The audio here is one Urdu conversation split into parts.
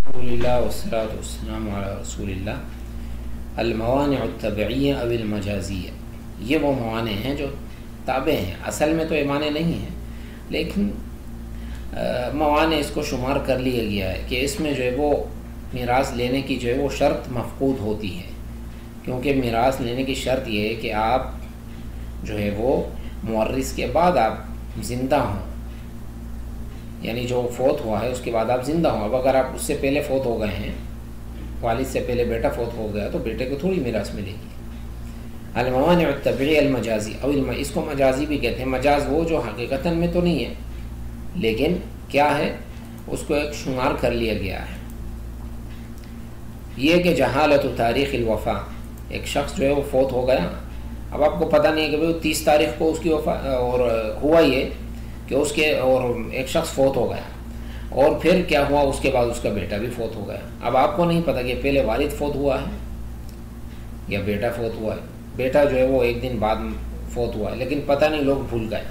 الحمدللہ والصلاۃ والسلام علی رسول اللہ۔ الموانع الطبعیہ او المجازیہ، یہ وہ موانع ہیں جو تابع ہیں، اصل میں تو یہ معنی نہیں ہیں، لیکن موانع اس کو شمار کر لیا گیا ہے کہ اس میں جو ہے وہ میراث لینے کی جو ہے وہ شرط مفقود ہوتی ہے، کیونکہ میراث لینے کی شرط یہ ہے کہ آپ جو ہے وہ مورث کے بعد آپ زندہ ہوں، یعنی جو فوت ہوا ہے اس کے بعد آپ زندہ ہوں۔ اب اگر آپ اس سے پہلے فوت ہو گئے ہیں، والد سے پہلے بیٹا فوت ہو گیا، تو بیٹے کو تھوڑی میراث ملے گی۔ الموانع الطبعی المجازی، او اس کو مجازی بھی کہتے ہیں۔ مجاز وہ جو حقیقتاً میں تو نہیں ہے، لیکن کیا ہے، اس کو ایک شمار کر لیا گیا ہے۔ یہ کہ جہالت تاریخ الوفا، ایک شخص جو ہے وہ فوت ہو گیا، اب آپ کو پتہ نہیں ہے کہ وہ 30 تاریخ کو اس کی وفا، اور ہوا یہ کہ اس کے اور ایک شخص فوت ہو گیا، اور پھر کیا ہوا، اس کے بعد اس کا بیٹا بھی فوت ہو گیا۔ اب آپ کو نہیں پتہ کہ پہلے والد فوت ہوا ہے یا بیٹا فوت ہوا ہے۔ بیٹا جو ہے وہ ایک دن بعد فوت ہوا ہے، لیکن پتہ نہیں، لوگ بھول گئے۔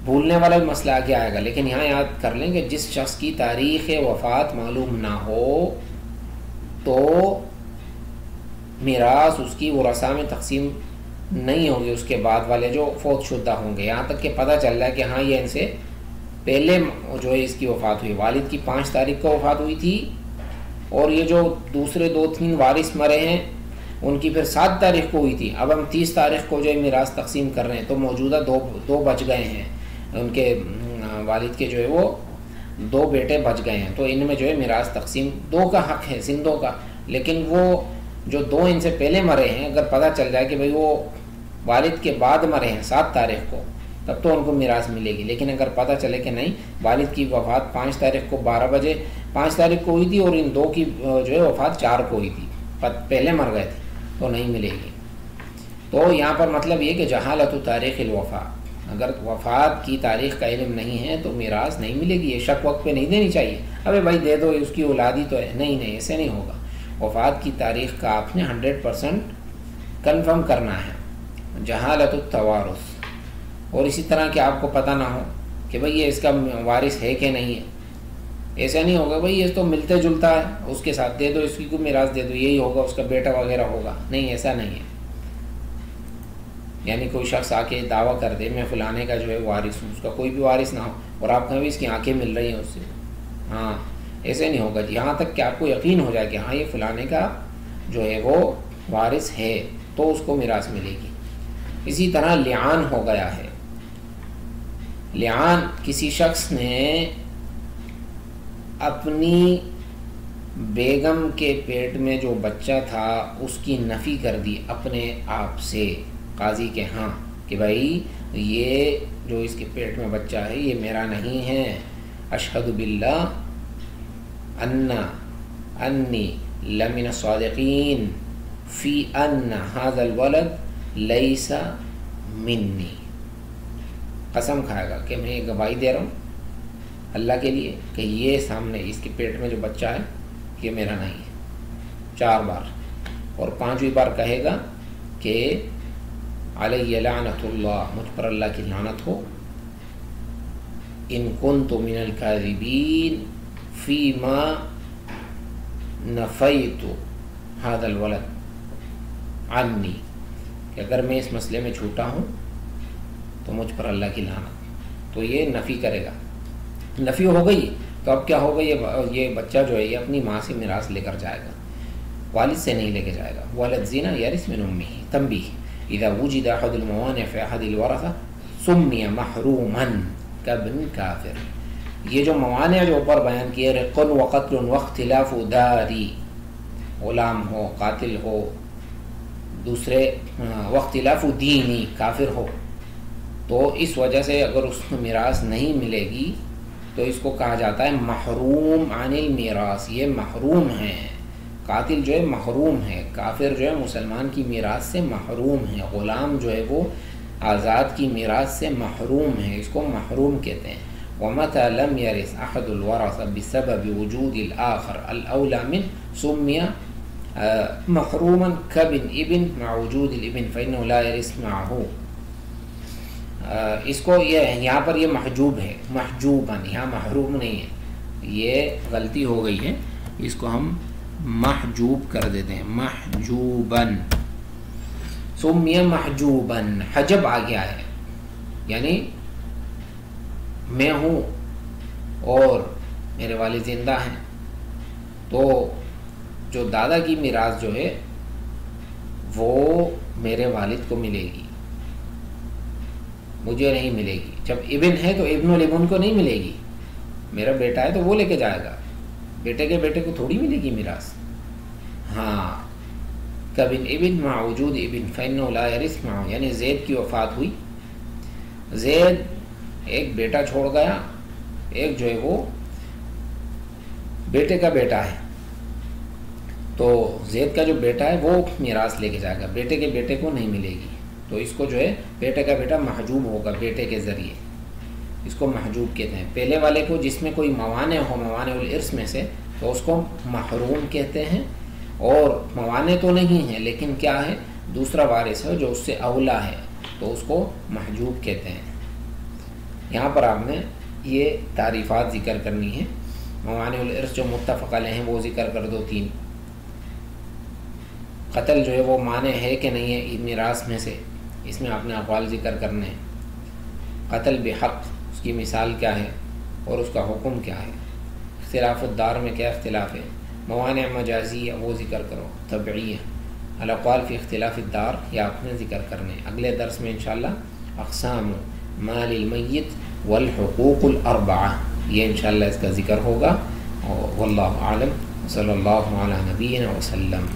بھولنے والا بھی مسئلہ آگے آئے گا، لیکن یہاں یاد کر لیں کہ جس شخص کی تاریخ وفات معلوم نہ ہو تو میراث اس کی ورثاء میں تقسیم نہیں ہوگی، اس کے بعد والے جو فوت شدہ ہوں گے، یہاں تک کہ پتہ چل رہا ہے کہ ہاں یہ ان سے پہلے جو ہے اس کی وفات ہوئی، والد کی 5 تاریخ کو وفات ہوئی تھی، اور یہ جو دوسرے 2-3 وارث مرے ہیں ان کی پھر 7 تاریخ کو ہوئی تھی۔ اب ہم 30 تاریخ کو جو ہے میراث تقسیم کر رہے ہیں، تو موجودہ دو بچ گئے ہیں، ان کے والد کے جو ہے وہ 2 بیٹے بچ گئے ہیں، تو ان میں جو ہے میراث تقسیم 2 کا حق ہے، زندوں کا۔ لیکن وہ جو 2 ان سے پہلے مرے ہیں، اگر پتہ چل جائے کہ بھئی وہ والد کے بعد مرے ہیں 7 تاریخ کو، تب تو ان کو میراث ملے گی۔ لیکن اگر پتہ چلے کہ نہیں، والد کی وفات 5 تاریخ کو 12 بجے 5 تاریخ کو ہوئی تھی، اور ان 2 کی جو ہے وفات 4 کو ہوئی تھی، پہلے مر گئے تھے، تو نہیں ملے گی۔ تو یہاں پر مطلب یہ کہ جہالت تاریخ الوفا، اگر وفات کی تاریخ کا علم نہیں ہے تو میراث نہیں ملے گی۔ یہ شک وقت پہ نہیں دینی چاہیے، ابے بھائی دے دو، اس کی اولادی تو ہے، نہیں، ایسے نہیں ہوگا۔ وفات کی تاریخ کا آپ نے 100% کنفرم کرنا ہے۔ جہالت التوارث، اور اسی طرح کہ آپ کو پتہ نہ ہو کہ بھئی یہ اس کا وارث ہے کہ نہیں ہے، ایسا نہیں ہوگا بھئی یہ تو ملتے جلتا ہے، اس کے ساتھ دے دو، اس کی کو میراث دے دو، یہی ہوگا، اس کا بیٹا وغیرہ ہوگا، نہیں، ایسا نہیں ہے۔ یعنی کوئی شخص آ کے دعویٰ کر دے میں فلانے کا جو ہے وارث ہوں، اس کا کوئی بھی وارث نہ ہو، اور آپ کہیں بھی اس کی آنکھیں مل رہی ہیں اس سے، ہاں، ایسے نہیں ہوگا۔ یہاں تک کہ آپ کو یقین ہو جائے کہ ہاں یہ فلانے کا جو ہے وہ وارث ہے، تو اس کو میراث ملے گی۔ اسی طرح لعان ہو گیا ہے۔ لعان، کسی شخص نے اپنی بیگم کے پیٹ میں جو بچہ تھا اس کی نفی کر دی اپنے آپ سے قاضی کے ہاں، کہ بھائی یہ جو اس کے پیٹ میں بچہ ہے یہ میرا نہیں ہے، اشہد باللہ انی لمن الصادقین فی ان ھذا الولد لیس منی، قسم کھائے گا کہ میں یہ گواہی دے رہا ہوں اللہ کے لیے کہ یہ سامنے اس کے پیٹ میں جو بچہ ہے یہ میرا نہیں ہے، 4 بار، اور 5ویں بار کہے گا کہ علیہ لعنت اللہ، مجھ پر اللہ کی لعنت ہو، ان کنت من الکاذبین فیما نفیت ھذا الولد عنی، کہ اگر میں اس مسئلے میں جھوٹا ہوں تو مجھ پر اللہ کی لعنت، تو یہ نفی کرے گا۔ نفی ہو گئی تو اب کیا ہوگا، یہ بچہ جو ہے یہ اپنی ماں سے میراث لے کر جائے گا، والد سے نہیں لے کے جائے گا۔ ولد زنا یرث من امہ، تنبیہ اذا وجد احد الموانع فی احد الورثہ سمی محروما کابن کافر۔ یہ جو موانع جو اوپر بیان کیے، رق و قتل و اختلاف داری، غلام ہو، قاتل ہو، دوسرے واختلاف دینی، کافر ہو، تو اس وجہ سے اگر اس کو میراث نہیں ملے گی تو اس کو کہا جاتا ہے محروم عن المیراث، یہ محروم ہے۔ قاتل جو ہے محروم ہے، کافر جو ہے مسلمان کی میراث سے محروم ہے، غلام جو ہے وہ آزاد کی میراث سے محروم ہے، اس کو محروم کہتے ہیں۔ وَمَتَى لَمْ يَرِثْ أَحَدُ الْوَرَثَةِ بِسَبَبِ وُجُودِ الْآخَرِ الْأَوْلَى مِنْهُ سُمِّيَ محروما كابن ابن مع وجود الابن فإنه لا يرث معه۔ اس کو یہاں پر یہ محجوب ہے، محجوباً، یہاں محروم نہیں ہے، یہ غلطی ہو گئی ہے۔ اس کو ہم محجوب کر دیتے ہیں، محجوباً، سمی محجوباً، حجب آ گیا ہے، یعنی میں ہوں اور میرے والد زندہ ہیں، تو جو دادا کی میراث جو ہے وہ میرے والد کو ملے گی، مجھے نہیں ملے گی۔ جب ابن ہے تو ابن الابن کو نہیں ملے گی، میرا بیٹا ہے تو وہ لے کے جائے گا، بیٹے کے بیٹے کو تھوڑی ملے گی میراث۔ ہاں، کبن ابن مع وجود ابن فإنه لا يرث معه، یعنی زید کی وفات ہوئی، زید ایک بیٹا چھوڑ گیا، ایک جو ہے وہ بیٹے کا بیٹا ہے، تو زید کا جو بیٹا ہے وہ میراث لے کے جائے گا، بیٹے کے بیٹے کو نہیں ملے گی، تو اس کو جو ہے بیٹے کا بیٹا محجوب ہوگا بیٹے کے ذریعے، اس کو محجوب کہتے ہیں۔ پہلے والے کو جس میں کوئی موانع ہو، موانع الارث میں سے، تو اس کو محروم کہتے ہیں، اور موانع تو نہیں ہے لیکن کیا ہے، دوسرا وارث ہے جو اس سے اولا ہے، تو اس کو محجوب کہتے ہیں۔ یہاں پر آپ نے یہ تعریفات ذکر کرنی ہے، موانع الارث جو متفق علیہ ہیں وہ ذکر کر دو 3، قتل جو ہے وہ مانع ہے کہ نہیں ہے میراث میں سے، اس میں آپ نے اقوال ذکر کرنے ہیں، قتل بحق اس کی مثال کیا ہے اور اس کا حکم کیا ہے، اختلاف الدار میں کیا اختلاف ہے، موانع مجازیہ وہ ذکر کرو، تبعیہ، الاقوال فی اختلاف الدار یہ آپ نے ذکر کرنے۔ اگلے درس میں انشاءاللہ اقسام مال المیت والحقوق الاربعہ، یہ انشاءاللہ اس کا ذکر ہوگا، واللہ اعلم، صلی اللہ علی نبینا وسلم۔